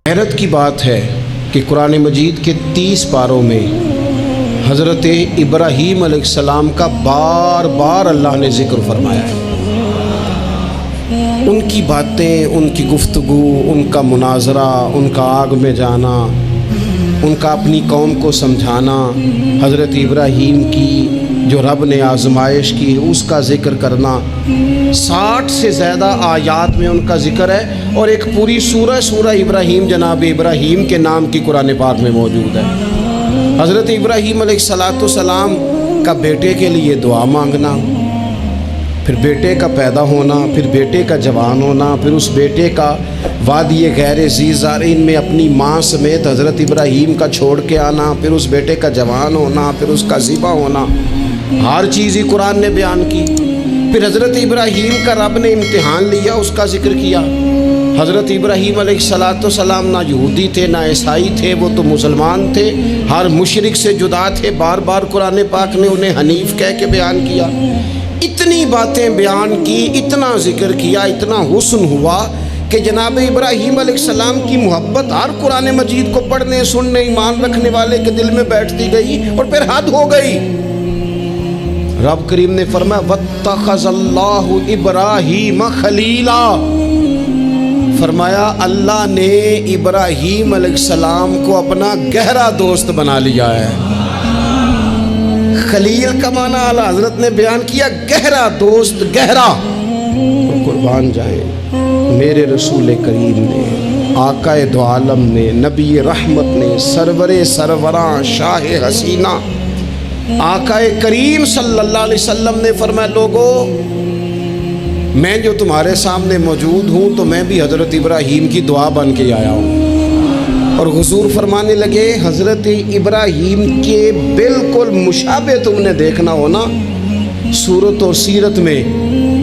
حیرت کی بات ہے کہ قرآن مجید کے 30 پاروں میں حضرت ابراہیم علیہ السلام کا بار بار اللہ نے ذکر فرمایا ہے۔ ان کی باتیں، ان کی گفتگو، ان کا مناظرہ، ان کا آگ میں جانا، ان کا اپنی قوم کو سمجھانا، حضرت ابراہیم کی جو رب نے آزمائش کی اس کا ذکر کرنا، 60 سے زیادہ آیات میں ان کا ذکر ہے، اور ایک پوری سورہ ابراہیم جناب ابراہیم کے نام کی قرآن پاک میں موجود ہے۔ حضرت ابراہیم علیہ السلام کا بیٹے کے لیے دعا مانگنا، پھر بیٹے کا پیدا ہونا، پھر بیٹے کا جوان ہونا، پھر اس بیٹے کا وادی غیر ذی زارعین میں اپنی ماں سمیت حضرت ابراہیم کا چھوڑ کے آنا، پھر اس بیٹے کا جوان ہونا، پھر اس کا ذبح ہونا، ہر چیز ہی قرآن نے بیان کی۔ پھر حضرت ابراہیم کا رب نے امتحان لیا، اس کا ذکر کیا۔ حضرت ابراہیم علیہ السلام نہ یہودی تھے نہ عیسائی تھے، وہ تو مسلمان تھے، ہر مشرک سے جدا تھے۔ بار بار قرآن پاک نے انہیں حنیف کہہ کے بیان کیا۔ اتنی باتیں بیان کی، اتنا ذکر کیا، اتنا حسن ہوا کہ جناب ابراہیم علیہ السلام کی محبت ہر قرآن مجید کو پڑھنے، سننے، ایمان رکھنے والے کے دل میں بیٹھتی گئی، اور پھر حد ہو گئی۔ رب کریم نے فرمایا واتخذ اللہ ابراہیم خلیلا، فرمایا اللہ نے ابراہیم علیہ السلام کو اپنا گہرا دوست بنا لیا ہے۔ خلیل کا معنی اعلیٰ حضرت نے بیان کیا، گہرا دوست، گہرا۔ قربان جائیں میرے رسول کریم نے، آقا دو عالم نے، نبی رحمت نے، سرور سروراں، شاہ حسینہ آقا کریم صلی اللہ علیہ وسلم نے فرمایا لوگو، میں جو تمہارے سامنے موجود ہوں تو میں بھی حضرت ابراہیم کی دعا بن کے آیا ہوں۔ اور حضور فرمانے لگے حضرت ابراہیم کے بالکل مشابہ تم نے دیکھنا ہونا صورت اور سیرت میں،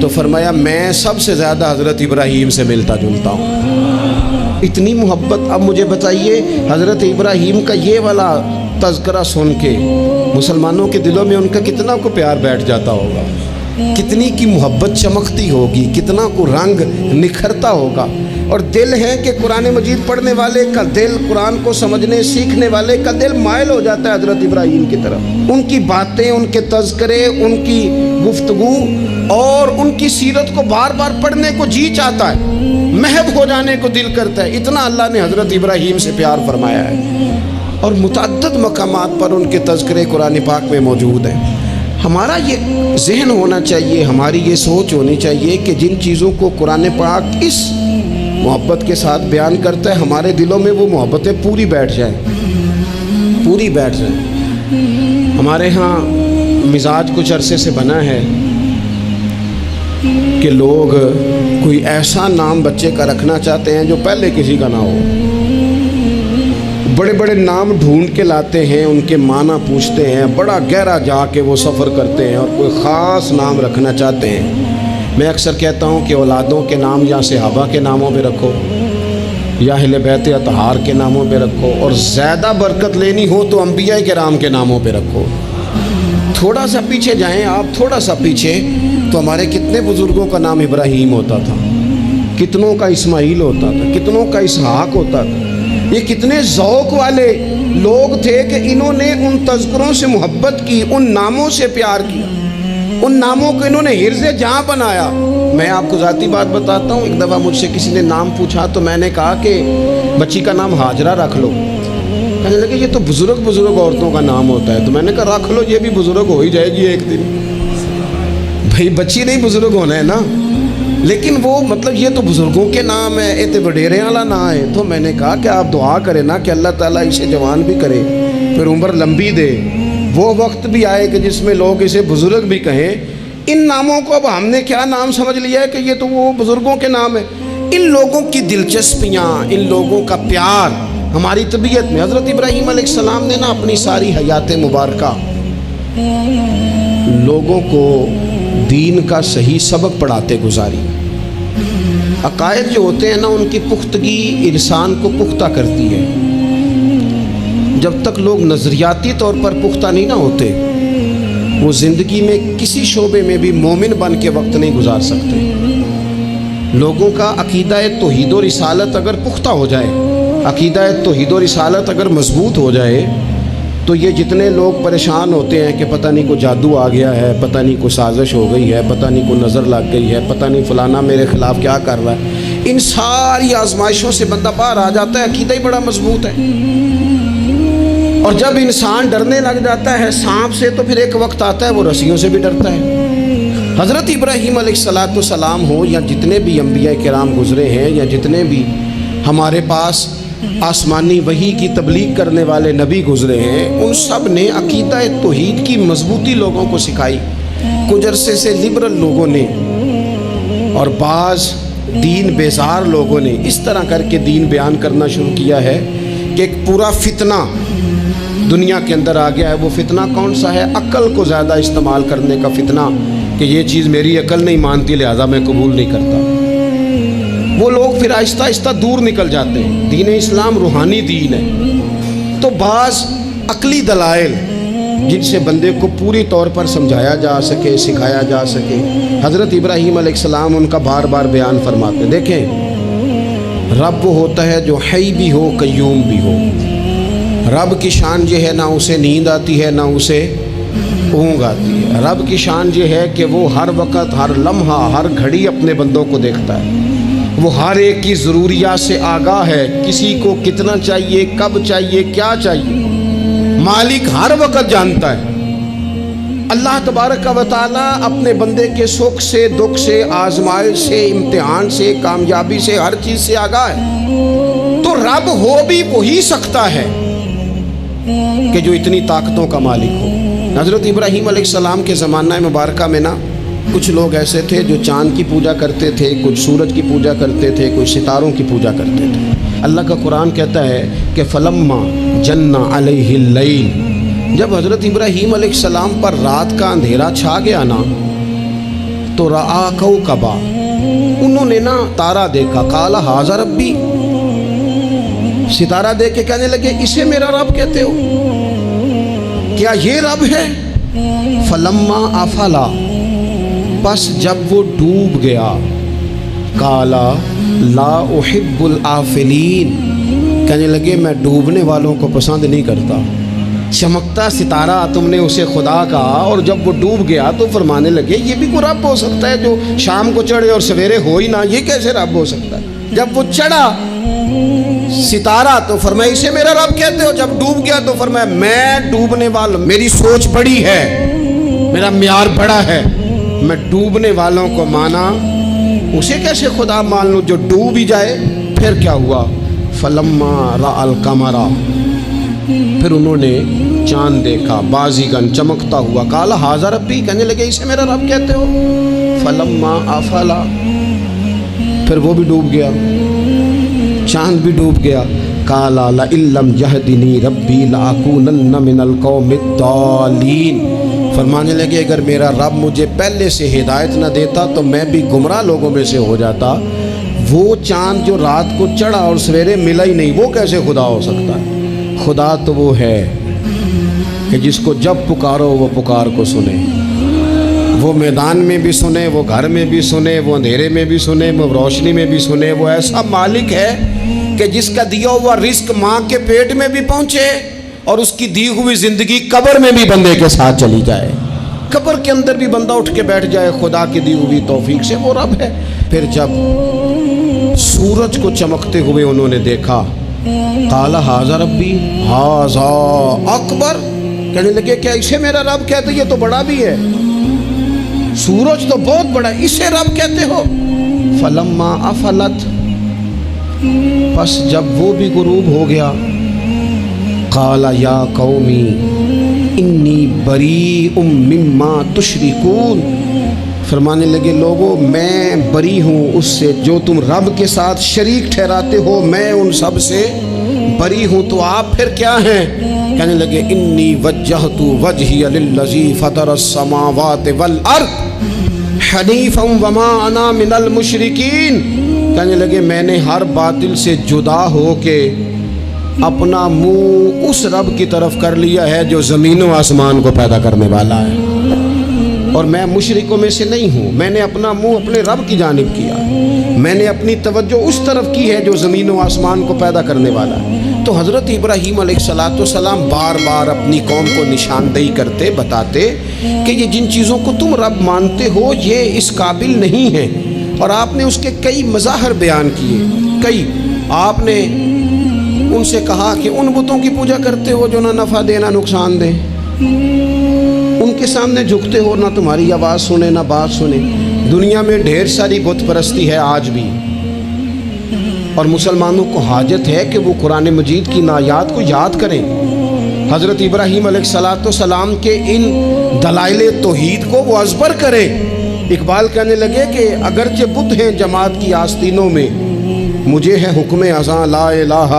تو فرمایا میں سب سے زیادہ حضرت ابراہیم سے ملتا جلتا ہوں۔ اتنی محبت۔ اب مجھے بتائیے حضرت ابراہیم کا یہ والا تذکرہ سن کے مسلمانوں کے دلوں میں ان کا کتنا کو پیار بیٹھ جاتا ہوگا، کتنی کی محبت چمکتی ہوگی، کتنا کو رنگ نکھرتا ہوگا۔ اور دل ہے کہ قرآن مجید پڑھنے والے کا دل، قرآن کو سمجھنے سیکھنے والے کا دل مائل ہو جاتا ہے حضرت ابراہیم کی طرف۔ ان کی باتیں، ان کے تذکرے، ان کی گفتگو اور ان کی سیرت کو بار بار پڑھنے کو جی چاہتا ہے، محو ہو جانے کو دل کرتا ہے۔ اتنا اللہ نے حضرت ابراہیم سے پیار فرمایا ہے، اور متعدد مقامات پر ان کے تذکرے قرآن پاک میں موجود ہیں۔ ہمارا یہ ذہن ہونا چاہیے، ہماری یہ سوچ ہونی چاہیے کہ جن چیزوں کو قرآن پاک اس محبت کے ساتھ بیان کرتا ہے، ہمارے دلوں میں وہ محبتیں پوری بیٹھ جائیں، پوری بیٹھ جائیں۔ ہمارے ہاں مزاج کچھ عرصے سے بنا ہے کہ لوگ کوئی ایسا نام بچے کا رکھنا چاہتے ہیں جو پہلے کسی کا نہ ہو۔ بڑے بڑے نام ڈھونڈ کے لاتے ہیں، ان کے معنی پوچھتے ہیں، بڑا گہرا جا کے وہ سفر کرتے ہیں اور کوئی خاص نام رکھنا چاہتے ہیں۔ میں اکثر کہتا ہوں کہ اولادوں کے نام یا صحابہ کے ناموں پہ رکھو، یا اہل بیت اطہار کے ناموں پہ رکھو، اور زیادہ برکت لینی ہو تو انبیاء کرام کے ناموں پہ رکھو۔ تھوڑا سا پیچھے جائیں آپ، تھوڑا سا پیچھے، تو ہمارے کتنے بزرگوں کا نام ابراہیم ہوتا تھا، کتنوں کا اسماعیل ہوتا تھا، کتنوں کا اسحاق ہوتا تھا۔ یہ کتنے ذوق والے لوگ تھے کہ انہوں نے ان تذکروں سے محبت کی، ان ناموں سے پیار کیا، ان ناموں کو انہوں نے حرز جاں بنایا۔ میں آپ کو ذاتی بات بتاتا ہوں، ایک دفعہ مجھ سے کسی نے نام پوچھا تو میں نے کہا کہ بچی کا نام ہاجرہ رکھ لو۔ کہنے لگے یہ تو بزرگ عورتوں کا نام ہوتا ہے۔ تو میں نے کہا رکھ لو، یہ بھی بزرگ ہو ہی جائے گی ایک دن۔ بھائی بچی نہیں بزرگ ہونا ہے نا، لیکن وہ مطلب یہ تو بزرگوں کے نام ہے، یہ تو وڈیرے والا نام ہے۔ تو میں نے کہا کہ آپ دعا کریں نا کہ اللہ تعالیٰ اسے جوان بھی کرے، پھر عمر لمبی دے، وہ وقت بھی آئے کہ جس میں لوگ اسے بزرگ بھی کہیں۔ ان ناموں کو اب ہم نے کیا نام سمجھ لیا ہے کہ یہ تو وہ بزرگوں کے نام ہے۔ ان لوگوں کی دلچسپیاں، ان لوگوں کا پیار ہماری طبیعت میں۔ حضرت ابراہیم علیہ السلام نے نا اپنی ساری حیات مبارکہ لوگوں کو دین کا صحیح سبق پڑھاتے گزاری۔ عقائد جو ہوتے ہیں نا، ان کی پختگی انسان کو پختہ کرتی ہے۔ جب تک لوگ نظریاتی طور پر پختہ نہیں نہ ہوتے، وہ زندگی میں کسی شعبے میں بھی مومن بن کے وقت نہیں گزار سکتے۔ لوگوں کا عقیدہ توحید و رسالت اگر پختہ ہو جائے عقیدہ توحید و رسالت اگر مضبوط ہو جائے تو یہ جتنے لوگ پریشان ہوتے ہیں کہ پتہ نہیں کوئی جادو آ گیا ہے، پتہ نہیں کوئی سازش ہو گئی ہے، پتہ نہیں کوئی نظر لگ گئی ہے، پتہ نہیں فلانا میرے خلاف کیا کر رہا ہے، ان ساری آزمائشوں سے بندہ باہر آ جاتا ہے، عقیدہ ہی بڑا مضبوط ہے۔ اور جب انسان ڈرنے لگ جاتا ہے سانپ سے تو پھر ایک وقت آتا ہے وہ رسیوں سے بھی ڈرتا ہے۔ حضرت ابراہیم علیہ السلام ہو یا جتنے بھی انبیاء کرام گزرے ہیں یا جتنے بھی ہمارے پاس آسمانی وحی کی تبلیغ کرنے والے نبی گزرے ہیں، ان سب نے عقیدہ توحید کی مضبوطی لوگوں کو سکھائی۔ کچھ عرصے سے لبرل لوگوں نے اور بعض دین بیزار لوگوں نے اس طرح کر کے دین بیان کرنا شروع کیا ہے کہ ایک پورا فتنہ دنیا کے اندر آ گیا ہے۔ وہ فتنہ کون سا ہے؟ عقل کو زیادہ استعمال کرنے کا فتنہ، کہ یہ چیز میری عقل نہیں مانتی لہذا میں قبول نہیں کرتا۔ وہ لوگ پھر آہستہ آہستہ دور نکل جاتے ہیں۔ دین اسلام روحانی دین ہے، تو بعض عقلی دلائل جن سے بندے کو پوری طور پر سمجھایا جا سکے، سکھایا جا سکے، حضرت ابراہیم علیہ السلام ان کا بار بار بیان فرماتے۔ دیکھیں، رب وہ ہوتا ہے جو حی بھی ہو قیوم بھی ہو۔ رب کی شان یہ ہے نہ اسے نیند آتی ہے نہ اسے اونگ آتی ہے۔ رب کی شان یہ ہے کہ وہ ہر وقت، ہر لمحہ، ہر گھڑی اپنے بندوں کو دیکھتا ہے۔ وہ ہر ایک کی ضروریات سے آگاہ ہے، کسی کو کتنا چاہیے، کب چاہیے، کیا چاہیے، مالک ہر وقت جانتا ہے۔ اللہ تبارک و تعالیٰ اپنے بندے کے سکھ سے، دکھ سے، آزمائش سے، امتحان سے، کامیابی سے، ہر چیز سے آگاہ ہے۔ تو رب ہو بھی وہی سکتا ہے کہ جو اتنی طاقتوں کا مالک ہو۔ حضرت ابراہیم علیہ السلام کے زمانہ مبارکہ میں نا کچھ لوگ ایسے تھے جو چاند کی پوجا کرتے تھے، کچھ سورج کی پوجا کرتے تھے، کچھ ستاروں کی پوجا کرتے تھے۔ اللہ کا قرآن کہتا ہے کہ فلما جن علیہ اللیل، جب حضرت ابراہیم علیہ السلام پر رات کا اندھیرا چھا گیا نا تو رآ کوکبا، انہوں نے نا تارا دیکھا، قال ھذا ربی، ستارہ دیکھ کے کہنے لگے اسے میرا رب کہتے ہو؟ کیا یہ رب ہے؟ فلما افلا، بس جب وہ ڈوب گیا، قالا لا احب الآفلین، کہنے لگے میں ڈوبنے والوں کو پسند نہیں کرتا۔ چمکتا ستارہ تم نے اسے خدا کہا، اور جب وہ ڈوب گیا تو فرمانے لگے یہ بھی کوئی رب ہو سکتا ہے جو شام کو چڑھے اور سویرے ہو ہی نہ، یہ کیسے رب ہو سکتا ہے؟ جب وہ چڑھا ستارہ تو فرمایا اسے میرا رب کہتے ہو، جب ڈوب گیا تو فرمایا میں ڈوبنے والا، میری سوچ بڑی ہے، میرا معیار بڑا ہے، میں ڈوبنے والوں کو مانا، اسے کیسے خدا مان لوں جو ڈوب ہی جائے؟ پھر کیا ہوا؟ فلما رأى القمر، پھر انہوں نے چاند دیکھا، بازیگن چمکتا ہوا، قال ھذا ربی، کہنے لگے اسے میرا رب کہتے ہو؟ فلما افلا، پھر وہ بھی ڈوب گیا، چاند بھی ڈوب گیا، قال لئن لم یہدنی ربی لأکونن من القوم الضالین، فرمانے لگے اگر میرا رب مجھے پہلے سے ہدایت نہ دیتا تو میں بھی گمراہ لوگوں میں سے ہو جاتا۔ وہ چاند جو رات کو چڑھا اور سویرے ملا ہی نہیں، وہ کیسے خدا ہو سکتا ہے؟ خدا تو وہ ہے کہ جس کو جب پکارو وہ پکار کو سنے، وہ میدان میں بھی سنے، وہ گھر میں بھی سنے، وہ اندھیرے میں بھی سنے، وہ روشنی میں بھی سنے۔ وہ ایسا مالک ہے کہ جس کا دیا ہوا رزق ماں کے پیٹ میں بھی پہنچے اور اس کی دی ہوئی زندگی قبر میں بھی بندے کے ساتھ چلی جائے، قبر کے اندر بھی بندہ اٹھ کے بیٹھ جائے خدا کی دی ہوئی توفیق سے، وہ رب ہے۔ پھر جب سورج کو چمکتے ہوئے انہوں نے دیکھا، قال ھذا ربی ھذا اکبر، کہنے لگے کیا اسے میرا رب کہتے؟ یہ تو بڑا بھی ہے، سورج تو بہت بڑا، اسے رب کہتے ہو؟ فلما افلت، پس جب وہ بھی غروب ہو گیا، قال یا قومی انی بریء مما تشرکون، فرمانے لگے لوگو میں بری ہوں اس سے جو تم رب کے ساتھ شریک ٹھہراتے ہو، میں ان سب سے بری ہوں۔ تو آپ پھر کیا ہیں؟ کہنے لگے انی وجہت وجہی للذی فطر السماوات والارض حنیفا وما انا من المشرکین، کہنے لگے میں نے ہر باطل سے جدا ہو کے اپنا منہ اس رب کی طرف کر لیا ہے جو زمین و آسمان کو پیدا کرنے والا ہے۔ اور میں مشرکوں میں سے نہیں ہوں. میں نے اپنا منہ اپنے رب کی جانب کیا, میں نے اپنی توجہ اس طرف کی ہے جو زمین و آسمان کو پیدا کرنے والا ہے. تو حضرت ابراہیم علیہ السلام بار بار اپنی قوم کو نشاندہی کرتے, بتاتے کہ یہ جن چیزوں کو تم رب مانتے ہو یہ اس قابل نہیں ہیں. اور آپ نے اس کے کئی مظاہر بیان کیے. آپ نے ان سے کہا کہ ان بتوں کی پوجا کرتے ہو جو نہ نفع دے نہ نقصان دے, ان کے سامنے جھکتے ہو, نہ تمہاری آواز سنے نہ بات سنے. دنیا میں ڈھیر ساری بت پرستی ہے آج بھی, اور مسلمانوں کو حاجت ہے کہ وہ قرآن مجید کی آیات کو یاد کریں. حضرت ابراہیم علیہ السلام کے ان دلائل توحید کو وہ ازبر کریں. اقبال کہنے لگے کہ اگرچہ بت ہیں جماعت کی آستینوں میں, مجھے ہے حکم اذاں لا الہ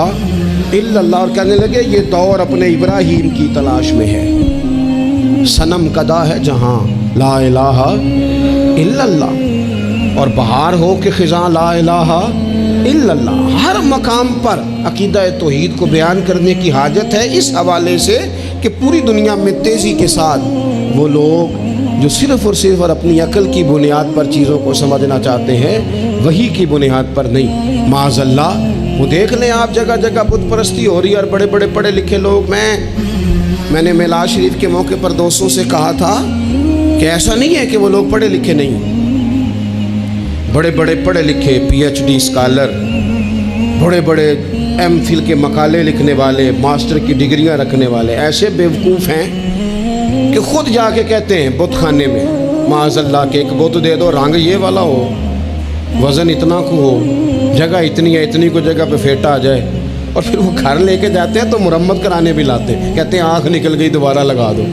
الا اللہ. اور کہنے لگے یہ دور اپنے ابراہیم کی تلاش میں ہے. صنم کدا ہے جہاں لا الہ الا اللہ, اور بہار ہو کہ خزاں لا الہ الا اللہ. ہر مقام پر عقیدہ توحید کو بیان کرنے کی حاجت ہے, اس حوالے سے کہ پوری دنیا میں تیزی کے ساتھ وہ لوگ جو صرف اور اپنی عقل کی بنیاد پر چیزوں کو سمجھنا چاہتے ہیں, وہی کی بنیاد پر نہیں. معاذ اللہ, وہ دیکھ لیں آپ جگہ جگہ بت پرستی ہو رہی ہے, اور بڑے بڑے پڑھے لکھے لوگ. میں نے میلاد شریف کے موقع پر دوستوں سے کہا تھا کہ ایسا نہیں ہے کہ وہ لوگ پڑھے لکھے نہیں. بڑے بڑے پڑھے لکھے پی ایچ ڈی اسکالر, بڑے بڑے ایم فل کے مقالے لکھنے والے, ماسٹر کی ڈگریاں رکھنے والے ایسے بیوقوف ہیں کہ خود جا کے کہتے ہیں بت خانے میں معاذ اللہ کہ ایک بت دے دو, رنگ یہ والا ہو, وزن اتنا کو ہو, جگہ اتنی ہے, اتنی کو جگہ پہ پھیٹا آ جائے, اور پھر وہ گھر لے کے جاتے ہیں تو مرمت کرانے بھی لاتے ہیں, کہتے ہیں آنکھ نکل گئی دوبارہ لگا دو.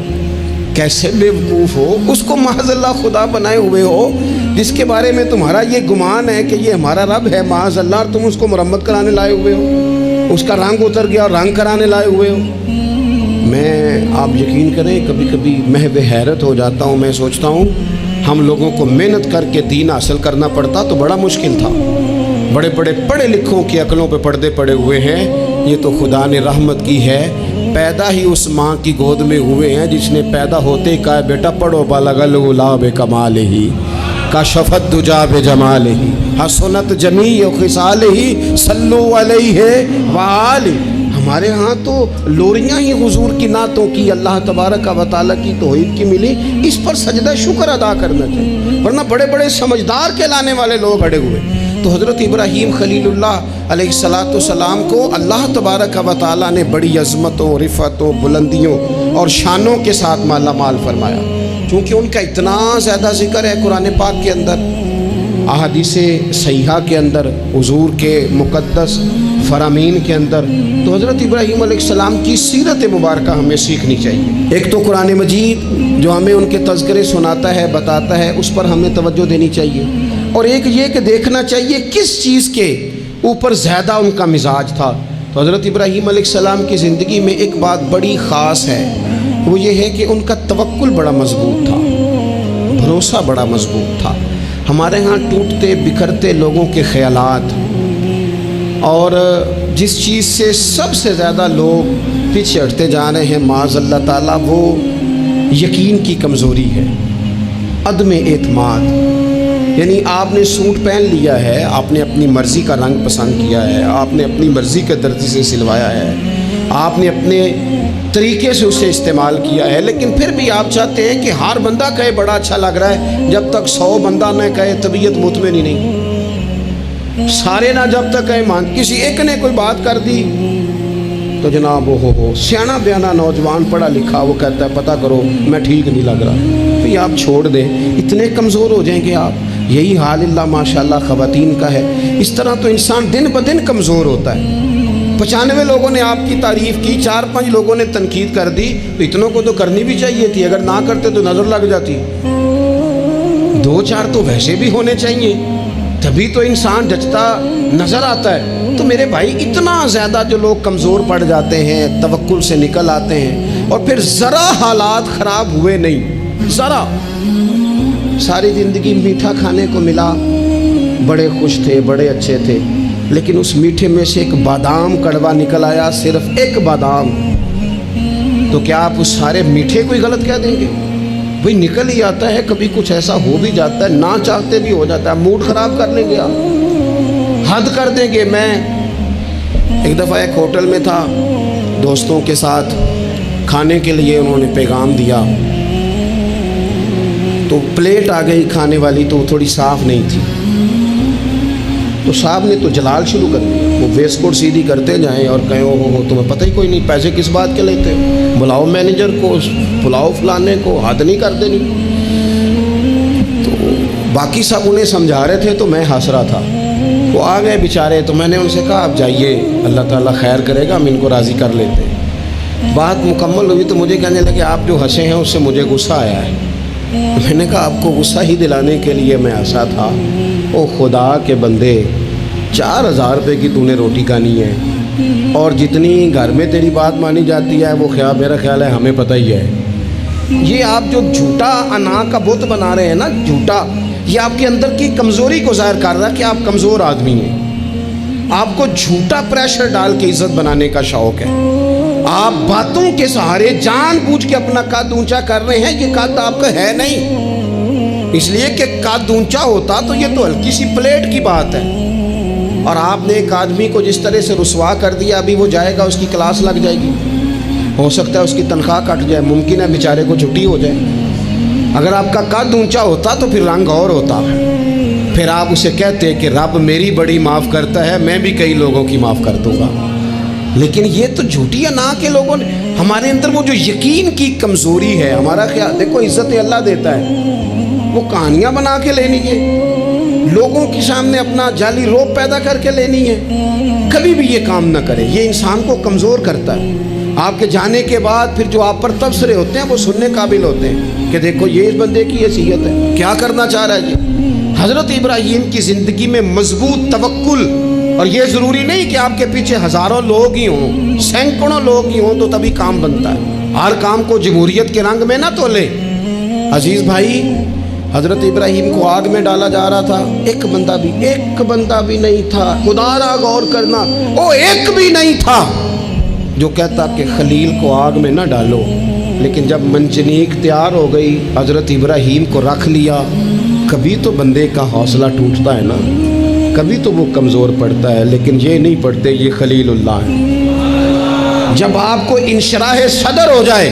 کیسے بیوقوف ہو, اس کو معاذ اللہ خدا بنائے ہوئے ہو جس کے بارے میں تمہارا یہ گمان ہے کہ یہ ہمارا رب ہے معاذ اللہ, اور تم اس کو مرمت کرانے لائے ہوئے ہو, اس کا رنگ اتر گیا اور رنگ کرانے لائے ہوئے ہو. میں آپ یقین کریں کبھی کبھی محو حیرت ہو جاتا ہوں. میں سوچتا ہوں ہم لوگوں کو محنت کر کے دین حاصل کرنا پڑتا تو بڑا مشکل تھا. بڑے بڑے پڑھے لکھوں کی عقلوں پہ پردے پڑے ہوئے ہیں. یہ تو خدا نے رحمت کی ہے, پیدا ہی اس ماں کی گود میں ہوئے ہیں جس نے پیدا ہوتے ہی کہا بیٹا پڑھو بالغ الغلا بکمالہ کشفت دجا بجمالہ حسنت جمیع خصالہ صلو علیہ وآلہ. ہمارے ہاں تو لوریاں ہی حضور کی نعتوں کی, اللہ تبارک و تعالیٰ کی توحید کی ملی, اس پر سجدہ شکر ادا کرنا چاہیے, ورنہ بڑے بڑے سمجھدار کہلانے والے لوگ اڑے ہوئے. تو حضرت ابراہیم خلیل اللہ علیہ السلام کو اللہ تبارک و تعالیٰ نے بڑی عظمتوں, رفعتوں, بلندیوں اور شانوں کے ساتھ مالا مال فرمایا. چونکہ ان کا اتنا زیادہ ذکر ہے قرآن پاک کے اندر, احادیث صحیحہ کے اندر, حضور کے مقدس فرامین کے اندر, تو حضرت ابراہیم علیہ السلام کی سیرت مبارکہ ہمیں سیکھنی چاہیے. ایک تو قرآن مجید جو ہمیں ان کے تذکرے سناتا ہے, بتاتا ہے, اس پر ہمیں توجہ دینی چاہیے, اور ایک یہ کہ دیکھنا چاہیے کس چیز کے اوپر زیادہ ان کا مزاج تھا. تو حضرت ابراہیم علیہ السلام کی زندگی میں ایک بات بڑی خاص ہے, وہ یہ ہے کہ ان کا توکل بڑا مضبوط تھا, بھروسہ بڑا مضبوط تھا. ہمارے ہاں ٹوٹتے بکھرتے لوگوں کے خیالات, اور جس چیز سے سب سے زیادہ لوگ پیچھے ہٹتے جا رہے ہیں معاذ اللہ تعالیٰ, وہ یقین کی کمزوری ہے, عدم اعتماد. یعنی آپ نے سوٹ پہن لیا ہے, آپ نے اپنی مرضی کا رنگ پسند کیا ہے, آپ نے اپنی مرضی کے درزی سے سلوایا ہے, آپ نے اپنے طریقے سے اسے استعمال کیا ہے, لیکن پھر بھی آپ چاہتے ہیں کہ ہر بندہ کہے بڑا اچھا لگ رہا ہے, جب تک 100 بندہ نہ کہے طبیعت مطمئن ہی نہیں. سارے نہ جب تک کہے مان, کسی ایک نے کوئی بات کر دی تو جناب ہو سیانا بیانا نوجوان پڑھا لکھا وہ کہتا ہے پتہ کرو میں ٹھیک نہیں لگ رہا. تو یہ آپ چھوڑ دیں, اتنے کمزور ہو جائیں گے آپ. یہی حال اللہ ماشاءاللہ خواتین کا ہے. اس طرح تو انسان دن بدن کمزور ہوتا ہے. 95 لوگوں نے آپ کی تعریف کی, 4-5 لوگوں نے تنقید کر دی, تو اتنوں کو تو کرنی بھی چاہیے تھی, اگر نہ کرتے تو نظر لگ جاتی. 2-4 تو ویسے بھی ہونے چاہیے, تبھی تو انسان جچتا نظر آتا ہے. تو میرے بھائی اتنا زیادہ جو لوگ کمزور پڑ جاتے ہیں, توکل سے نکل آتے ہیں, اور پھر ذرا حالات خراب ہوئے نہیں, ذرا ساری زندگی میٹھا کھانے کو ملا, بڑے خوش تھے, بڑے اچھے تھے, لیکن اس میٹھے میں سے ایک بادام کڑوا نکل آیا, صرف ایک بادام, تو کیا آپ اس سارے میٹھے کو ہی غلط کہہ دیں گے؟ بھئی نکل ہی آتا ہے، کبھی کچھ ایسا ہو بھی جاتا ہے، نہ چاہتے بھی ہو جاتا ہے، موڈ خراب کر لیں گے آپ، حد کر دیں گے۔ میں ایک دفعہ ایک ہوٹل میں تھا دوستوں کے ساتھ، کھانے کے لیے انہوں نے پیغام دیا، تو پلیٹ آ گئی کھانے والی، تو تھوڑی صاف نہیں تھی، تو صاحب نے تو جلال شروع کر دیا، وہ ویسٹ کوٹ سیدھی کرتے جائیں اور کہیں ہو تمہیں پتہ ہی کوئی نہیں، پیسے کس بات کے لیتے ہو، بلاؤ مینیجر کو، بلاؤ فلانے کو، حد نہیں کرتے نہیں۔ تو باقی سب انہیں سمجھا رہے تھے تو میں ہنس رہا تھا، وہ آ گئے بیچارے، تو میں نے ان سے کہا آپ جائیے، اللہ تعالیٰ خیر کرے گا، ہم ان کو راضی کر لیتے ہیں۔ بات مکمل ہوئی تو مجھے کہنے لگے آپ جو ہنسے ہیں اس سے مجھے غصہ آیا ہے۔ میں نے کہا آپ کو غصہ ہی دلانے کے لیے میں ہنسا تھا۔ او خدا کے بندے، 4000 روپے کی تو نے روٹی کھانی ہے، اور جتنی گھر میں تیری بات مانی جاتی ہے وہ میرا خیال ہے ہمیں پتہ ہی ہے۔ یہ آپ جو جھوٹا انا کا بت بنا رہے ہیں نا، جھوٹا، یہ آپ کے اندر کی کمزوری کو ظاہر کر رہا ہے کہ آپ کمزور آدمی ہیں۔ آپ کو جھوٹا پریشر ڈال کے عزت بنانے کا شوق ہے، آپ باتوں کے سہارے جان بوجھ کے اپنا قد اونچا کر رہے ہیں، یہ قد آپ کا ہے نہیں، اس لیے کہ قد اونچا ہوتا تو یہ تو ہلکی سی پلیٹ کی بات ہے، اور آپ نے ایک آدمی کو جس طرح سے رسوا کر دیا، ابھی وہ جائے گا اس کی کلاس لگ جائے گی، ہو سکتا ہے اس کی تنخواہ کٹ جائے، ممکن ہے بیچارے کو چھٹی ہو جائے۔ اگر آپ کا قد اونچا ہوتا تو پھر رنگ اور ہوتا، پھر آپ اسے کہتے کہ رب میری بڑی معاف کرتا ہے، میں بھی کئی لوگوں کی معاف کر دوں گا۔ لیکن یہ تو جھوٹی انا کے لوگوں نے، ہمارے اندر وہ جو یقین کی کمزوری ہے، ہمارا خیال، دیکھو عزت اللہ دیتا ہے، وہ کہانیاں بنا کے لینی ہے، لوگوں کے سامنے اپنا جعلی روپ پیدا کر کے لینی ہے، کبھی بھی یہ کام نہ کرے، یہ انسان کو کمزور کرتا ہے۔ آپ کے جانے کے بعد پھر جو آپ پر تبصرے ہوتے ہیں وہ سننے قابل ہوتے ہیں کہ دیکھو یہ اس بندے کی حیثیت ہے، کیا کرنا چاہ رہا ہے یہ۔ حضرت ابراہیم کی زندگی میں مضبوط توکل، اور یہ ضروری نہیں کہ آپ کے پیچھے ہزاروں لوگ ہی ہوں، سینکڑوں لوگ ہی ہوں تو تبھی کام بنتا ہے، ہر کام کو جمہوریت کے رنگ میں نہ تولے۔ عزیز بھائی، حضرت ابراہیم کو آگ میں ڈالا جا رہا تھا، ایک بندہ بھی نہیں تھا، خدا را غور کرنا، وہ ایک بھی نہیں تھا جو کہتا کہ خلیل کو آگ میں نہ ڈالو، لیکن جب منجنیق تیار ہو گئی، حضرت ابراہیم کو رکھ لیا۔ کبھی تو بندے کا حوصلہ ٹوٹتا ہے نا، کبھی تو وہ کمزور پڑتا ہے، لیکن یہ نہیں پڑتے یہ خلیل اللہ ہے۔ جب آپ کو انشراح صدر ہو جائے،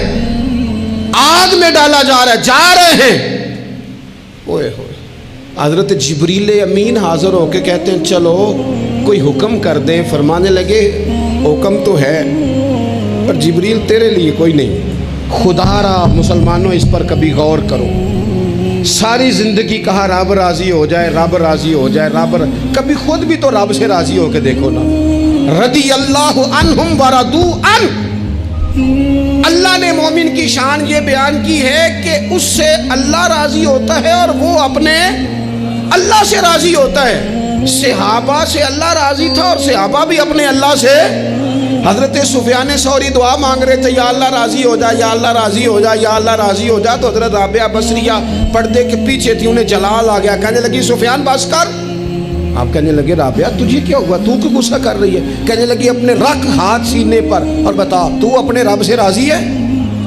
آگ میں ڈالا جا رہا ہے، جا رہے ہیں، اوئے ہوئے، حضرت جبریل امین حاضر ہو کے کہتے ہیں چلو کوئی حکم کر دیں، فرمانے لگے حکم تو ہے پر جبریل تیرے لیے کوئی نہیں، خدا را مسلمانوں اس پر کبھی غور کرو۔ ساری زندگی کہا رب راضی ہو جائے، رب راضی ہو جائے، کبھی خود بھی تو رب سے راضی ہو کے دیکھو نا۔ رضی اللہ عنہم ورضوا عنہ، اللہ نے مومن کی شان یہ بیان کی ہے کہ اس سے اللہ راضی ہوتا ہے اور وہ اپنے اللہ سے راضی ہوتا ہے۔ صحابہ سے اللہ راضی تھا اور صحابہ بھی اپنے اللہ سے۔ حضرت سفیان ثوری دعا مانگ رہے تھے، یا اللہ راضی ہو جا، یا اللہ راضی ہو جا، یا اللہ راضی ہو جا، تو حضرت رابعہ بصریہ پردے کے پیچھے تھی، انہیں جلال آ گیا، کہنے لگی سفیان بس کر۔ آپ کہنے لگے رابعہ تجھے کیا ہوا، تو کیوں غصہ کر رہی ہے؟ کہنے لگی اپنے رکھ ہاتھ سینے پر اور بتا تو اپنے رب سے راضی ہے؟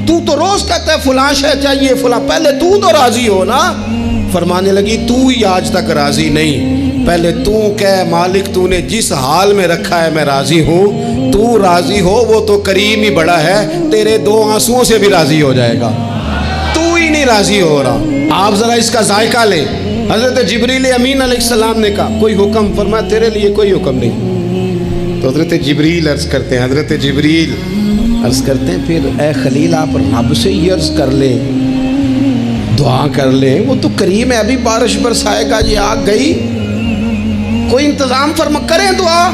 تو روز کہتا ہے فلاں شے چاہیے فلاں، پہلے تو راضی ہو نا۔ فرمانے لگی تو ہی آج تک راضی نہیں، پہلے تو کہہ مالک تو نے جس حال میں رکھا ہے میں راضی ہوں، تو راضی ہو، وہ تو کریم ہی بڑا ہے، تیرے 2 آنسوؤں سے بھی راضی ہو جائے گا، تو ہی نہیں راضی ہو رہا۔ آپ ذرا اس کا ذائقہ لیں۔ حضرت جبریل امین علیہ السلام نے کہا کوئی حکم، فرمایا تیرے لیے کوئی حکم نہیں۔ تو حضرت جبریل عرض کرتے ہیں، حضرت جبریل عرض کرتے ہیں پھر اے خلیل آپ رب سے ہی عرض کر لیں، دعا کر لیں، وہ تو کریم ہے، ابھی بارش برسائے گا، یہ آگ گئی، کوئی انتظام فرما کریں دعا۔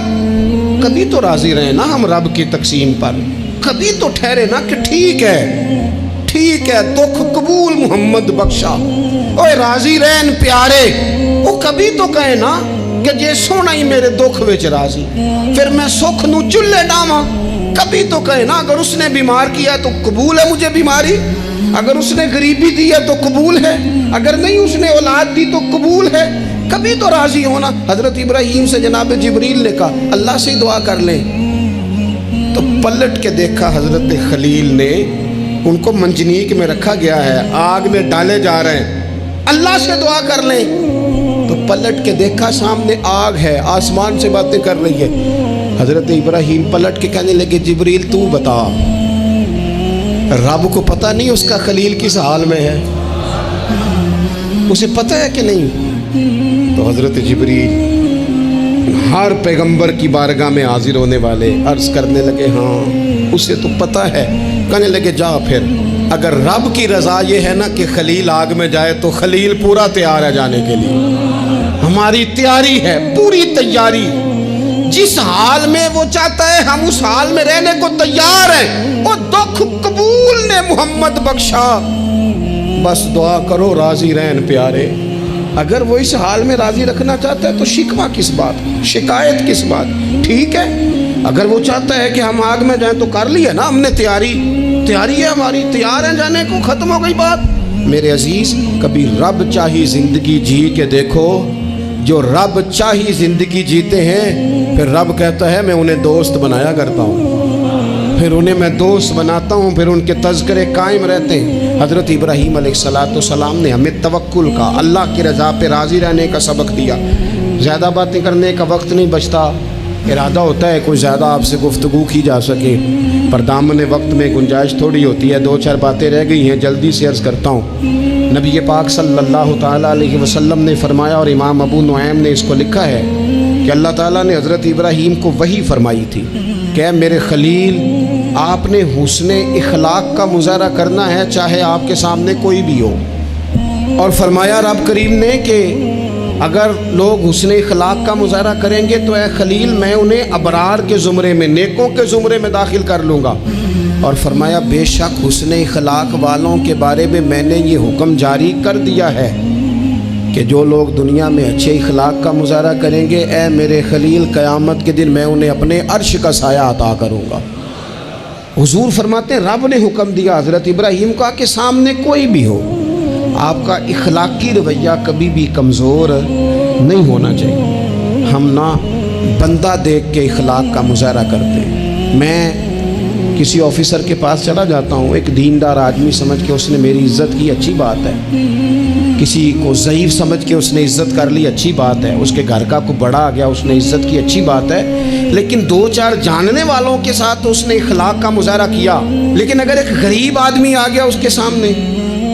کبھی تو راضی رہے نا ہم رب کی تقسیم پر، کبھی تو ٹھہرے نا کہ ٹھیک ہے دکھ قبول محمد بخشا، اوے راضی رہن پیارے، وہ کبھی تو کہے نا کہ جے سونا ہی میرے دکھ وچ راضی، پھر میں سکھ نو چلے ڈاواں۔ کبھی تو کہے نا اگر اس نے بیمار کیا تو قبول ہے مجھے بیماری، اگر اس نے غریبی دی ہے تو قبول ہے، اگر نہیں اس نے اولاد دی تو قبول ہے، کبھی تو راضی ہونا۔ حضرت ابراہیم سے جناب جبریل نے کہا اللہ سے دعا کر لیں، تو پلٹ کے دیکھا حضرت خلیل نے ان کو منجنیک میں رکھا گیا ہے، آگ میں ڈالے جا رہے ہیں، اللہ سے دعا کر لیں۔ تو پلٹ کے دیکھا سامنے آگ ہے، آسمان سے باتیں کر رہی ہے۔ حضرت ابراہیم پلٹ کے کہنے لگے جبریل تو بتا، رب کو پتہ نہیں اس کا خلیل کس حال میں ہے؟ اسے پتہ ہے کہ نہیں؟ تو حضرت جبریل ہر پیغمبر کی بارگاہ میں حاضر ہونے والے عرض کرنے لگے ہاں اسے تو پتہ ہے۔ کہنے لگے جا پھر، اگر رب کی رضا یہ ہے نا کہ خلیل آگ میں جائے تو خلیل پورا تیار ہے جانے کے لیے، ہماری تیاری ہے، پوری تیاری، جس حال میں وہ چاہتا ہے ہم اس حال میں رہنے کو تیار ہیں۔ وہ دکھ قبول نے محمد بخشا، بس دعا کرو راضی رہن پیارے۔ اگر وہ اس حال میں راضی رکھنا چاہتا ہے تو شکوہ کس بات، شکایت کس بات؟ ٹھیک ہے، اگر وہ چاہتا ہے کہ ہم آگ میں جائیں تو کر لی ہے نا ہم نے تیاری ہے ہماری، تیار ہے جانے کو، ختم ہو گئی بات۔ میرے عزیز کبھی رب چاہی زندگی جی کے دیکھو، جو رب چاہی زندگی جیتے ہیں پھر رب کہتا ہے میں انہیں دوست بنایا کرتا ہوں، پھر انہیں میں دوست بناتا ہوں، پھر ان کے تذکرے قائم رہتے ہیں۔ حضرت ابراہیم علیہ السلام نے ہمیں توکل کا، اللہ کی رضا پہ راضی رہنے کا سبق دیا۔ زیادہ باتیں کرنے کا وقت نہیں بچتا، ارادہ ہوتا ہے کوئی زیادہ آپ سے گفتگو کی جا سکے، پر دامن وقت میں گنجائش تھوڑی ہوتی ہے، 2-4 باتیں رہ گئی ہیں، جلدی سے عرض کرتا ہوں۔ نبی پاک صلی اللہ تعالیٰ علیہ وسلم نے فرمایا، اور امام ابو نعیم نے اس کو لکھا ہے کہ اللہ تعالیٰ نے حضرت ابراہیم کو وحی فرمائی تھی کہ اے میرے خلیل، آپ نے حسن اخلاق کا مظاہرہ کرنا ہے چاہے آپ کے سامنے کوئی بھی ہو، اور فرمایا رب کریم نے کہ اگر لوگ حسن اخلاق کا مظاہرہ کریں گے تو اے خلیل میں انہیں ابرار کے زمرے میں، نیکوں کے زمرے میں داخل کر لوں گا، اور فرمایا بے شک حسن اخلاق والوں کے بارے میں میں نے یہ حکم جاری کر دیا ہے کہ جو لوگ دنیا میں اچھے اخلاق کا مظاہرہ کریں گے اے میرے خلیل قیامت کے دن میں انہیں اپنے عرش کا سایہ عطا کروں گا۔ حضور فرماتے ہیں رب نے حکم دیا حضرت ابراہیم کا کہ سامنے کوئی بھی ہو، آپ کا اخلاقی رویہ کبھی بھی کمزور نہیں ہونا چاہیے۔ ہم نہ بندہ دیکھ کے اخلاق کا مظاہرہ کرتے ہیں۔ میں کسی آفیسر کے پاس چلا جاتا ہوں، ایک دیندار آدمی سمجھ کے اس نے میری عزت کی، اچھی بات ہے، کسی کو ضعیف سمجھ کے اس نے عزت کر لی، اچھی بات ہے، اس کے گھر کا کوئی بڑا آ گیا اس نے عزت کی، اچھی بات ہے، لیکن 2-4 جاننے والوں کے ساتھ اس نے اخلاق کا مظاہرہ کیا۔ لیکن اگر ایک غریب آدمی آ گیا اس کے سامنے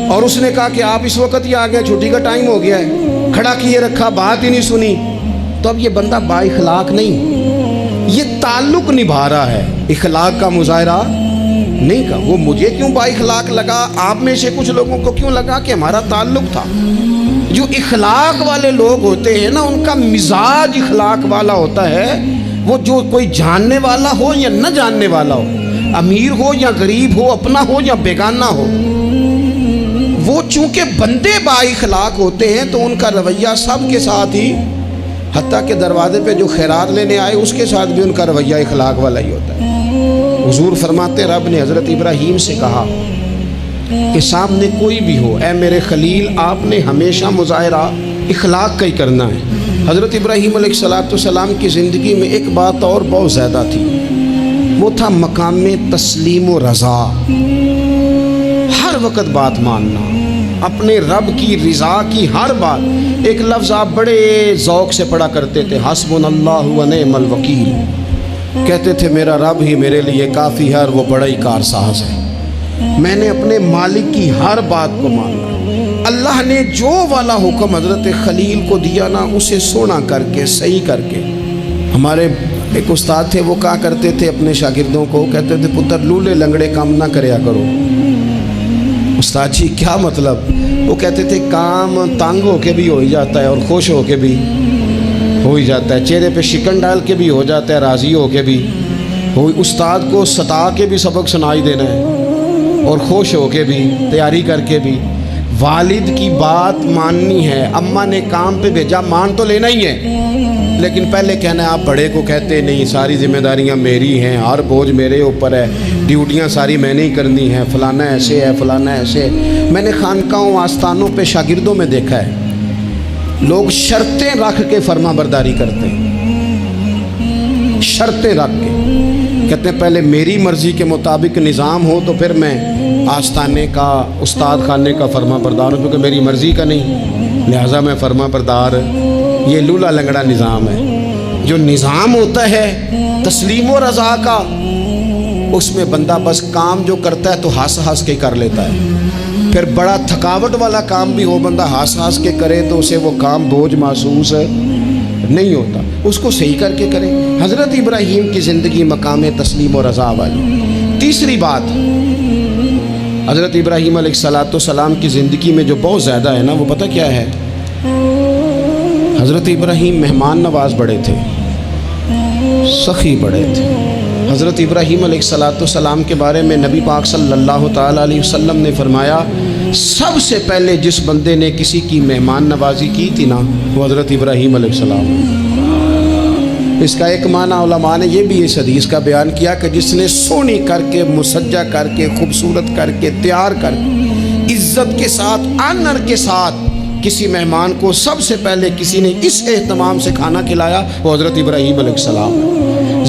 اور اس نے کہا کہ آپ اس وقت ہی آ گئے، چھٹی کا ٹائم ہو گیا ہے، کھڑا کیے رکھا، بات ہی نہیں سنی، تو اب یہ بندہ با اخلاق نہیں، یہ تعلق نبھا رہا ہے، اخلاق کا مظاہرہ نہیں کہا۔ وہ مجھے کیوں با اخلاق لگا، آپ میں سے کچھ لوگوں کو کیوں لگا کہ ہمارا تعلق تھا۔ جو اخلاق والے لوگ ہوتے ہیں نا ان کا مزاج اخلاق والا ہوتا ہے، وہ جو کوئی جاننے والا ہو یا نہ جاننے والا ہو، امیر ہو یا غریب ہو، اپنا ہو یا بیگانہ ہو، وہ چونکہ بندے با اخلاق ہوتے ہیں تو ان کا رویہ سب کے ساتھ ہی، حتیٰ کہ دروازے پہ جو خیرات لینے آئے اس کے ساتھ بھی ان کا رویہ اخلاق والا ہی ہوتا ہے۔ حضور فرماتے رب نے حضرت ابراہیم سے کہا کہ سامنے کوئی بھی ہو اے میرے خلیل، آپ نے ہمیشہ مظاہرہ اخلاق کا ہی کرنا ہے۔ حضرت ابراہیم علیہ السلام کی زندگی میں ایک بات اور بہت زیادہ تھی، وہ تھا مقام تسلیم و رضا، ہر وقت بات ماننا، اپنے رب کی رضا کی ہر بات۔ ایک لفظ آپ بڑے ذوق سے پڑھا کرتے تھے، حسبنا اللہ و نعم الوکیل، کہتے تھے میرا رب ہی میرے لیے کافی ہے اور وہ بڑا ہی کارساز ہے۔ میں نے اپنے مالک کی ہر بات کو ماننا۔ اللہ نے جو والا حکم حضرت خلیل کو دیا نا اسے سونا کر کے، صحیح کر کے۔ ہمارے ایک استاد تھے، وہ کہا کرتے تھے اپنے شاگردوں کو، کہتے تھے پتر لولے لنگڑے کام نہ کریا کرو۔ استاد جی کیا مطلب؟ وہ کہتے تھے کام تانگ ہو کے بھی ہو ہی جاتا ہے اور خوش ہو کے بھی ہو ہی جاتا ہے، چہرے پہ شکن ڈال کے بھی ہو جاتا ہے، راضی ہو کے بھی ہو، استاد کو ستا کے بھی سبق سنائی دینا ہے اور خوش ہو کے بھی، تیاری کر کے بھی۔ والد کی بات ماننی ہے، اماں نے کام پہ بھیجا مان تو لینا ہی ہے، لیکن پہلے کہنا ہے آپ بڑے کو کہتے نہیں، ساری ذمہ داریاں میری ہیں، ہر بوجھ میرے اوپر ہے، ڈیوٹیاں ساری میں نے ہی کرنی ہیں، فلانا ایسے ہے، فلانا ایسے ہے۔ میں نے خانقاہوں آستانوں پہ شاگردوں میں دیکھا ہے لوگ شرطیں رکھ کے فرما برداری کرتے ہیں، شرطیں رکھ کے کہتے ہیں پہلے میری مرضی کے مطابق نظام ہو تو پھر میں آستانے کا استاد خانے کا فرما بردار ہوں، کیونکہ میری مرضی کا نہیں، لہٰذا میں فرما بردار۔ یہ لولا لنگڑا نظام ہے۔ جو نظام ہوتا ہے تسلیم و رضا کا، اس میں بندہ بس کام جو کرتا ہے تو ہنس ہنس کے کر لیتا ہے۔ پھر بڑا تھکاوٹ والا کام بھی ہو، بندہ ہنس ہنس کے کرے تو اسے وہ کام بوجھ محسوس نہیں ہوتا، اس کو صحیح کر کے کرے۔ حضرت ابراہیم کی زندگی مقام تسلیم و رضا والی۔ تیسری بات، حضرت ابراہیم علیہ السلام کی زندگی میں جو بہت زیادہ ہے نا، وہ پتہ کیا ہے؟ حضرت ابراہیم مہمان نواز بڑے تھے، سخی بڑے تھے۔ حضرت ابراہیم علیہ السلام کے بارے میں نبی پاک صلی اللہ تعالیٰ علیہ وسلم نے فرمایا، سب سے پہلے جس بندے نے کسی کی مہمان نوازی کی تھی نا، وہ حضرت ابراہیم علیہ السلام۔ اس کا ایک معنی علماء نے یہ بھی اس حدیث کا بیان کیا کہ جس نے سونی کر کے، مسجع کر کے، خوبصورت کر کے، تیار کر کے، عزت کے ساتھ، آنر کے ساتھ کسی مہمان کو سب سے پہلے کسی نے اس اہتمام سے کھانا کھلایا، وہ حضرت ابراہیم علیہ السلام۔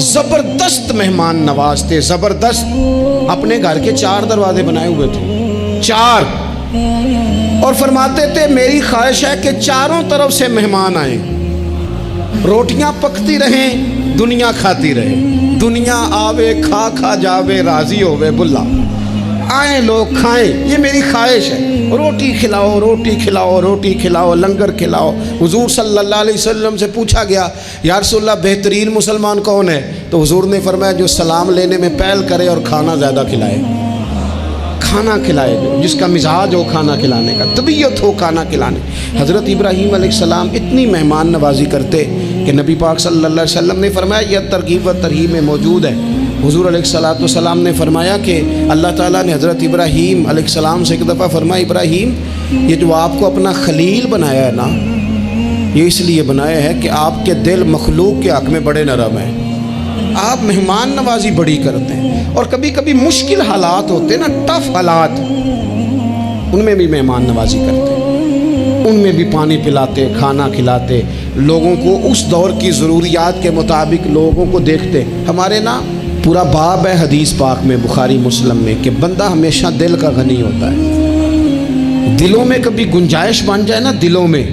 زبردست مہمان نواز تھے، زبردست۔ اپنے گھر کے 4 دروازے بنائے ہوئے تھے، 4، اور فرماتے تھے میری خواہش ہے کہ چاروں طرف سے مہمان آئیں، روٹیاں پکتی رہیں، دنیا کھاتی رہے، دنیا آوے کھا کھا جاوے، راضی ہوئے بلا، آئیں لوگ کھائیں، یہ میری خواہش ہے۔ روٹی کھلاؤ، روٹی کھلاؤ، روٹی کھلاؤ، لنگر کھلاؤ۔ حضور صلی اللہ علیہ وسلم سے پوچھا گیا، یا رسول اللہ بہترین مسلمان کون ہے؟ تو حضور نے فرمایا جو سلام لینے میں پہل کرے اور کھانا زیادہ کھلائے، کھانا کھلائے، جس کا مزاج ہو کھانا کھلانے کا، طبیعت ہو کھانا کھلانے۔ حضرت ابراہیم علیہ السلام اتنی مہمان نوازی کرتے کہ نبی پاک صلی اللہ علیہ وسلم نے فرمایا، یہ ترغیب و ترہیب میں موجود ہے۔ حضور علیہ السلام نے فرمایا کہ اللہ تعالیٰ نے حضرت ابراہیم علیہ السلام سے ایک دفعہ فرمایا، ابراہیم یہ جو آپ کو اپنا خلیل بنایا ہے نا، یہ اس لیے بنایا ہے کہ آپ کے دل مخلوق کے حق میں بڑے نرم ہیں، آپ مہمان نوازی بڑی کرتے ہیں، اور کبھی کبھی مشکل حالات ہوتے ہیں نا، ٹف حالات، ان میں بھی مہمان نوازی کرتے ہیں، ان میں بھی پانی پلاتے، کھانا کھلاتے، لوگوں کو اس دور کی ضروریات کے مطابق لوگوں کو دیکھتے۔ ہمارے نا پورا باب ہے حدیث پاک میں، بخاری مسلم میں، کہ بندہ ہمیشہ دل کا غنی ہوتا ہے۔ دلوں میں کبھی گنجائش بن جائے نا، دلوں میں،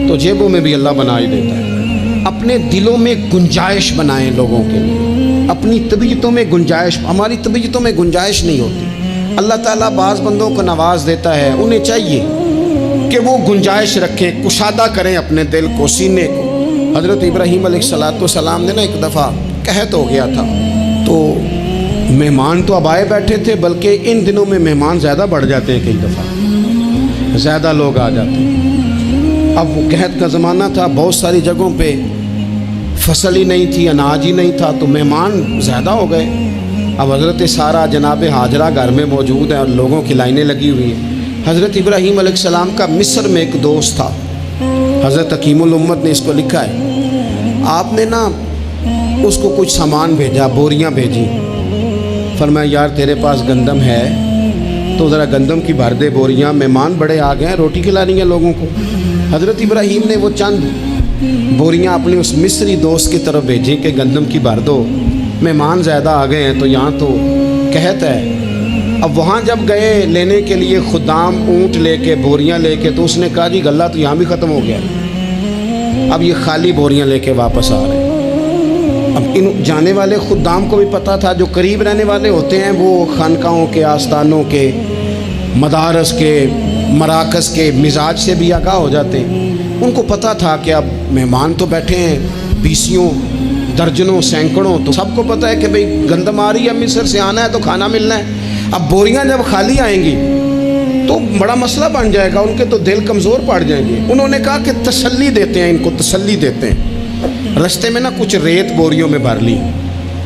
تو جیبوں میں بھی اللہ بنا ہی دیتا ہے۔ اپنے دلوں میں گنجائش بنائیں لوگوں کے لیے، اپنی طبیعتوں میں گنجائش۔ ہماری طبیعتوں میں گنجائش نہیں ہوتی، اللہ تعالیٰ بعض بندوں کو نواز دیتا ہے، انہیں چاہیے کہ وہ گنجائش رکھیں، کشادہ کریں اپنے دل کو، سینے کو۔ حضرت ابراہیم علیہ السلام نے نا ایک دفعہ قحط ہو گیا تھا، تو مہمان تو اب آئے بیٹھے تھے، بلکہ ان دنوں میں مہمان زیادہ بڑھ جاتے ہیں، کئی دفعہ زیادہ لوگ آ جاتے ہیں۔ اب وہ قحط کا زمانہ تھا، بہت ساری جگہوں پہ فصل ہی نہیں تھی، اناج ہی نہیں تھا، تو مہمان زیادہ ہو گئے۔ اب حضرت سارہ جناب ہاجرہ گھر میں موجود ہیں اور لوگوں کی لائنیں لگی ہوئی ہیں۔ حضرت ابراہیم علیہ السلام کا مصر میں ایک دوست تھا، حضرت حکیم الامت نے اس کو لکھا ہے، آپ نے نا اس کو کچھ سامان بھیجا، بوریاں بھیجی، فرمایا یار تیرے پاس گندم ہے تو ذرا گندم کی بھر دے بوریاں، مہمان بڑے آ گئے ہیں، روٹی کھلانی ہے لوگوں کو۔ حضرت ابراہیم نے وہ چند بوریاں اپنے اس مصری دوست کی طرف بھیجیں کہ گندم کی بھر دو، مہمان زیادہ آ گئے ہیں تو یہاں تو قحط ہے۔ اب وہاں جب گئے لینے کے لیے خدام اونٹ لے کے، بوریاں لے کے، تو اس نے کہا جی غلہ تو یہاں بھی ختم ہو گیا، اب یہ خالی بوریاں لے کے واپس آ رہے ہیں۔ اب ان جانے والے خدام کو بھی پتہ تھا، جو قریب رہنے والے ہوتے ہیں وہ خانقاہوں کے، آستانوں کے، مدارس کے، مراکز کے مزاج سے بھی آگاہ ہو جاتے ہیں۔ ان کو پتہ تھا کہ اب مہمان تو بیٹھے ہیں، بیسیوں، درجنوں، سینکڑوں، تو سب کو پتہ ہے کہ بھئی گندم آ رہی ہے، مصر سے آنا ہے تو کھانا ملنا ہے۔ اب بوریاں جب خالی آئیں گی تو بڑا مسئلہ بن جائے گا، ان کے تو دل کمزور پڑ جائیں گے۔ انہوں نے کہا کہ تسلی دیتے ہیں، ان کو تسلی دیتے ہیں۔ رستے میں نا کچھ ریت بوریوں میں بھر لی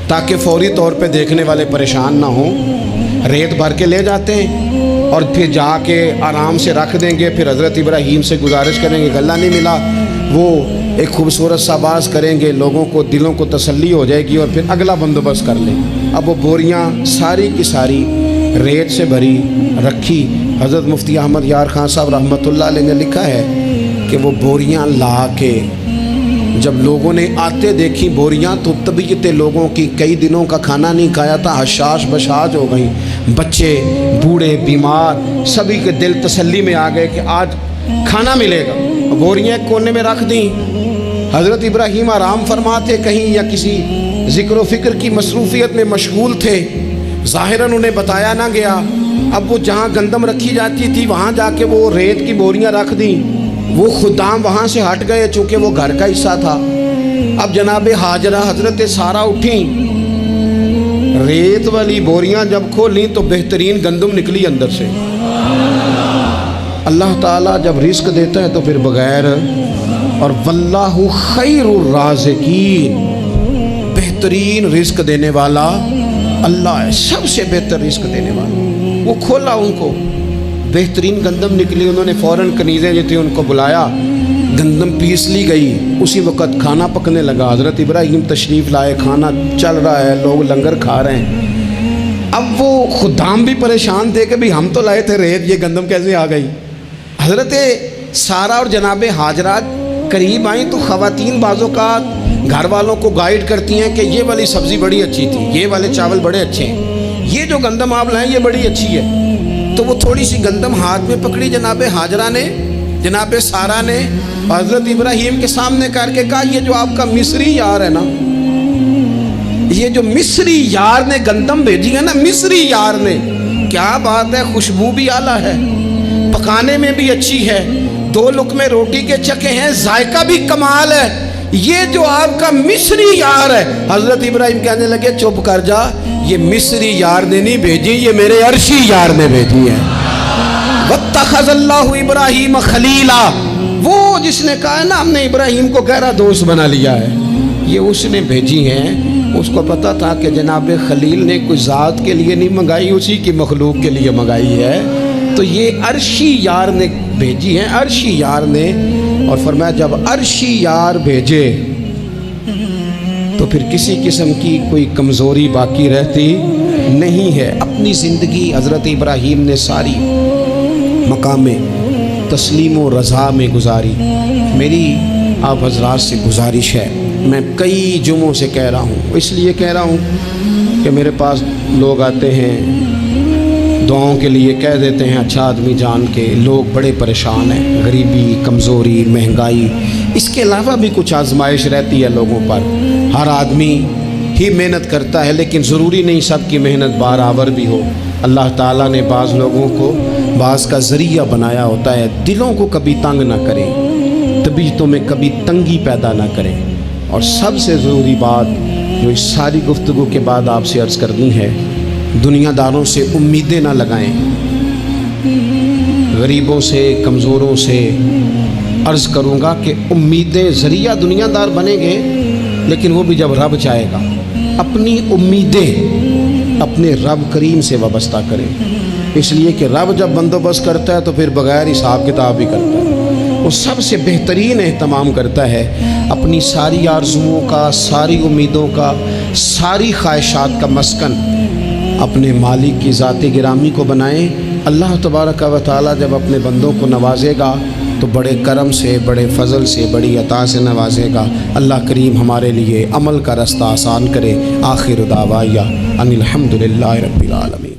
تاکہ فوری طور پہ دیکھنے والے پریشان نہ ہوں، ریت بھر کے لے جاتے ہیں اور پھر جا کے آرام سے رکھ دیں گے۔ پھر حضرت ابراہیم سے گزارش کریں گے، غلہ نہیں ملا، وہ ایک خوبصورت سا آواز کریں گے، لوگوں کو دلوں کو تسلی ہو جائے گی اور پھر اگلا بندوبست کر لیں۔ اب وہ بوریاں ساری کی ساری ریت سے بھری رکھی۔ حضرت مفتی احمد یار خان صاحب رحمۃ اللہ علیہ نے لکھا ہے کہ وہ بوریاں لا کے جب لوگوں نے آتے دیکھی بوریاں تو طبیعت لوگوں کی کئی دنوں کا کھانا نہیں کھایا تھا، حشاش بشاش ہو گئیں، بچے بوڑھے بیمار سبھی کے دل تسلی میں آ گئے کہ آج کھانا ملے گا. بوریاں کونے میں رکھ دیں. حضرت ابراہیم آرام فرماتے کہیں یا کسی ذکر و فکر کی مصروفیت میں مشغول تھے, ظاہراً انہیں بتایا نہ گیا. اب وہ جہاں گندم رکھی جاتی تھی وہاں جا کے وہ ریت کی بوریاں رکھ دیں. وہ خدام وہاں سے ہٹ گئے چونکہ وہ گھر کا حصہ تھا. اب جناب حاجرہ حضرت سارہ اٹھیں, ریت والی بوریاں جب کھولیں تو بہترین گندم نکلی اندر سے. اللہ تعالیٰ جب رزق دیتا ہے تو پھر بغیر, اور واللہ خیر الرازقین, بہترین رزق دینے والا اللہ ہے, سب سے بہتر رزق دینے والا. وہ کھولا ان کو, بہترین گندم نکلی. انہوں نے فوراً کنیزیں جو تھیں ان کو بلایا, گندم پیس لی گئی. اسی وقت کھانا پکنے لگا. حضرت ابراہیم تشریف لائے, کھانا چل رہا ہے, لوگ لنگر کھا رہے ہیں. اب وہ خدام بھی پریشان تھے کہ بھئی ہم تو لائے تھے ریت, یہ گندم کیسے آ گئی. حضرت سارہ اور جناب حاجرہ قریب آئیں تو خواتین بعض اوقات گھر والوں کو گائیڈ کرتی ہیں کہ یہ والی سبزی بڑی اچھی تھی, یہ والے چاول بڑے اچھے ہیں, یہ جو گندم آپ لائیں یہ بڑی اچھی ہے. تو وہ تھوڑی سی گندم ہاتھ میں پکڑی جناب حاجرہ نے, جناب سارہ نے, حضرت ابراہیم کے سامنے کر کے کہا یہ جو آپ کا مصری یار ہے نا, یہ جو مصری یار نے گندم بھیجی ہے نا, مصری یار نے, کیا بات ہے, خوشبو بھی اعلیٰ ہے, پکانے میں بھی اچھی ہے, 2 لقمے روٹی کے چکے ہیں, ذائقہ بھی کمال ہے, یہ جو آپ کا مصری یار ہے. حضرت ابراہیم کہنے لگے چپ کر جا, یہ مصری یار نے نہیں بھیجی, یہ میرے عرشی یار نے بھیجی ہے. واتخذ اللہ ابراہیم خلیلا, وہ جس نے کہا نا ہم نے ابراہیم کو گہرا دوست بنا لیا ہے, یہ اس نے بھیجی ہیں. اس کو پتا تھا کہ جناب خلیل نے کوئی ذات کے لیے نہیں منگائی, اسی کی مخلوق کے لیے منگائی ہے. تو یہ عرشی یار نے بھیجی ہیں, عرشی یار نے. اور فرمایا جب عرشی یار بھیجے تو پھر کسی قسم کی کوئی کمزوری باقی رہتی نہیں ہے. اپنی زندگی حضرت ابراہیم نے ساری مقام تسلیم و رضا میں گزاری. میری آپ حضرات سے گزارش ہے, میں کئی جمعوں سے کہہ رہا ہوں, اس لیے کہہ رہا ہوں کہ میرے پاس لوگ آتے ہیں دعاؤں کے لیے, کہہ دیتے ہیں اچھا آدمی جان کے, لوگ بڑے پریشان ہیں, غریبی, کمزوری, مہنگائی, اس کے علاوہ بھی کچھ آزمائش رہتی ہے لوگوں پر. ہر آدمی ہی محنت کرتا ہے لیکن ضروری نہیں سب کی محنت بارآور بھی ہو. اللہ تعالیٰ نے بعض لوگوں کو بعض کا ذریعہ بنایا ہوتا ہے. دلوں کو کبھی تنگ نہ کریں, طبیعتوں میں کبھی تنگی پیدا نہ کریں. اور سب سے ضروری بات جو اس ساری گفتگو کے بعد آپ سے عرض کرنی ہے, دنیا داروں سے امیدیں نہ لگائیں. غریبوں سے, کمزوروں سے عرض کروں گا کہ امیدیں, ذریعہ دنیا دار بنیں گے لیکن وہ بھی جب رب چاہے گا. اپنی امیدیں اپنے رب کریم سے وابستہ کریں, اس لیے کہ رب جب بندوبست کرتا ہے تو پھر بغیر حساب کتاب بھی کرتا ہے. وہ سب سے بہترین اہتمام کرتا ہے. اپنی ساری آرزوؤں کا, ساری امیدوں کا, ساری خواہشات کا مسکن اپنے مالک کی ذات گرامی کو بنائیں. اللہ تبارک و تعالیٰ جب اپنے بندوں کو نوازے گا تو بڑے کرم سے, بڑے فضل سے, بڑی عطا سے نوازے گا. اللہ کریم ہمارے لیے عمل کا رستہ آسان کرے. آخر دعوایا ان الحمد للہ رب العالمین.